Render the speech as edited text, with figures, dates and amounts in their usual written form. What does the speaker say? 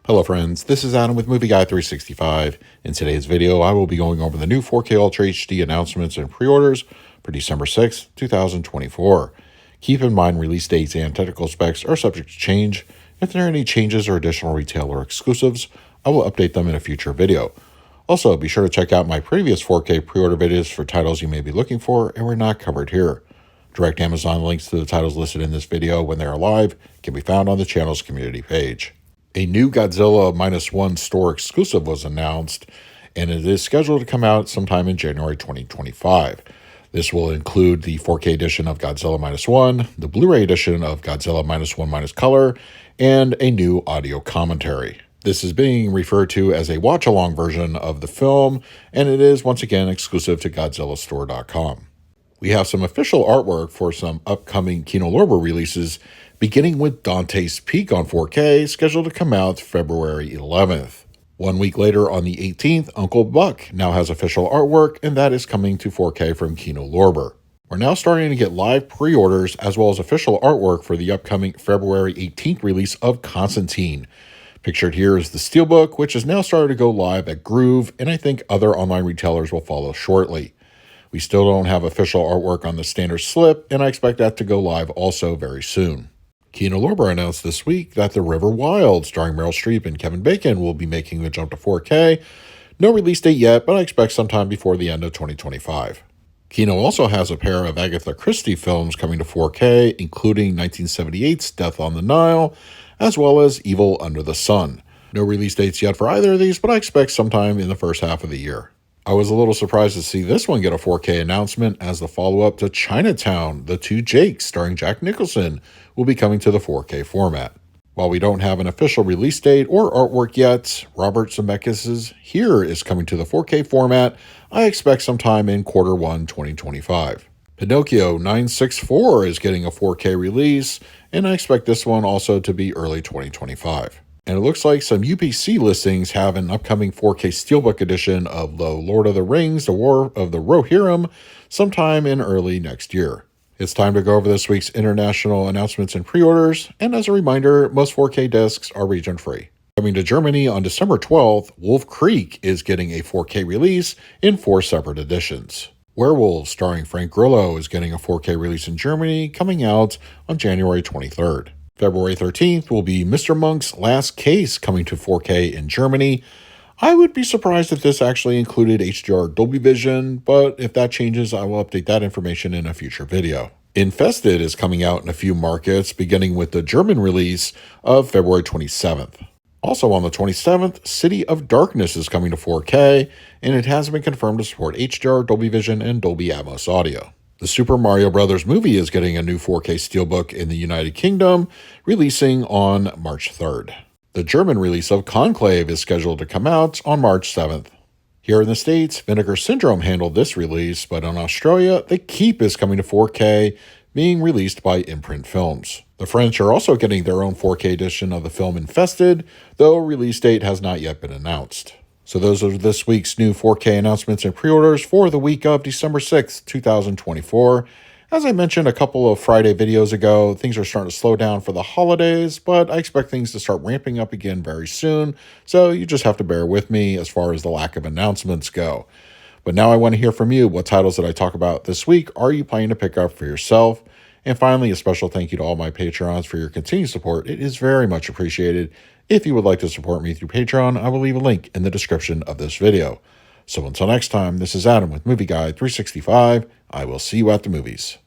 Hello friends, this is Adam with Movie Guy 365. In today's video, I will be going over the new 4K Ultra HD announcements and pre-orders for December 6th, 2024. Keep in mind release dates and technical specs are subject to change. If there are any changes or additional retailer exclusives, I will update them in a future video. Also, be sure to check out my previous 4K pre-order videos for titles you may be looking for and were not covered here. Direct Amazon links to the titles listed in this video when they are live can be found on the channel's community page. A new Godzilla -1 store exclusive was announced, and it is scheduled to come out sometime in January 2025. This will include the 4K edition of Godzilla -1, the Blu-ray edition of Godzilla -1 Color, and a new audio commentary. This is being referred to as a watch-along version of the film, and it is once again exclusive to GodzillaStore.com. We have some official artwork for some upcoming Kino Lorber releases, beginning with Dante's Peak on 4K, scheduled to come out February 11th. 1 week later, on the 18th, Uncle Buck now has official artwork, and that is coming to 4K from Kino Lorber. We're now starting to get live pre-orders as well as official artwork for the upcoming February 18th release of Constantine. Pictured here is the Steelbook, which has now started to go live at Groove, and I think other online retailers will follow shortly. We still don't have official artwork on the standard slip, and I expect that to go live also very soon. Kino Lorber announced this week that The River Wild, starring Meryl Streep and Kevin Bacon, will be making the jump to 4K. No release date yet, but I expect sometime before the end of 2025. Kino also has a pair of Agatha Christie films coming to 4K, including 1978's Death on the Nile, as well as Evil Under the Sun. No release dates yet for either of these, but I expect sometime in the first half of the year. I was a little surprised to see this one get a 4K announcement, as the follow-up to Chinatown, The Two Jakes, starring Jack Nicholson, will be coming to the 4K format. While we don't have an official release date or artwork yet, Robert Zemeckis' Here is coming to the 4K format, I expect sometime in Q1 2025. Pinocchio 964 is getting a 4K release, and I expect this one also to be early 2025. And it looks like some UPC listings have an upcoming 4K Steelbook edition of The Lord of the Rings, The War of the Rohirrim, sometime in early next year. It's time to go over this week's international announcements and pre-orders, and as a reminder, most 4K discs are region-free. Coming to Germany on December 12th, Wolf Creek is getting a 4K release in 4 separate editions. Werewolves, starring Frank Grillo, is getting a 4K release in Germany, coming out on January 23rd. February 13th will be Mr. Monk's Last Case, coming to 4K in Germany. I would be surprised if this actually included HDR Dolby Vision, but if that changes, I will update that information in a future video. Infested is coming out in a few markets, beginning with the German release of February 27th. Also on the 27th, City of Darkness is coming to 4K, and it has been confirmed to support HDR, Dolby Vision, and Dolby Atmos audio. The Super Mario Bros. Movie is getting a new 4K Steelbook in the United Kingdom, releasing on March 3rd. The German release of Conclave is scheduled to come out on March 7th. Here in the States, Vinegar Syndrome handled this release, but in Australia, The Keep is coming to 4K, being released by Imprint Films. The French are also getting their own 4K edition of the film Infested, though a release date has not yet been announced. So those are this week's new 4K announcements and pre-orders for the week of December 6th, 2024. As I mentioned a couple of Friday videos ago, things are starting to slow down for the holidays, but I expect things to start ramping up again very soon, so you just have to bear with me as far as the lack of announcements go. But now I want to hear from you. What titles did I talk about this week are you planning to pick up for yourself? And finally, a special thank you to all my Patreons for your continued support. It is very much appreciated. If you would like to support me through Patreon, I will leave a link in the description of this video. So until next time, this is Adam with Movie Guy 365. I will see you at the movies.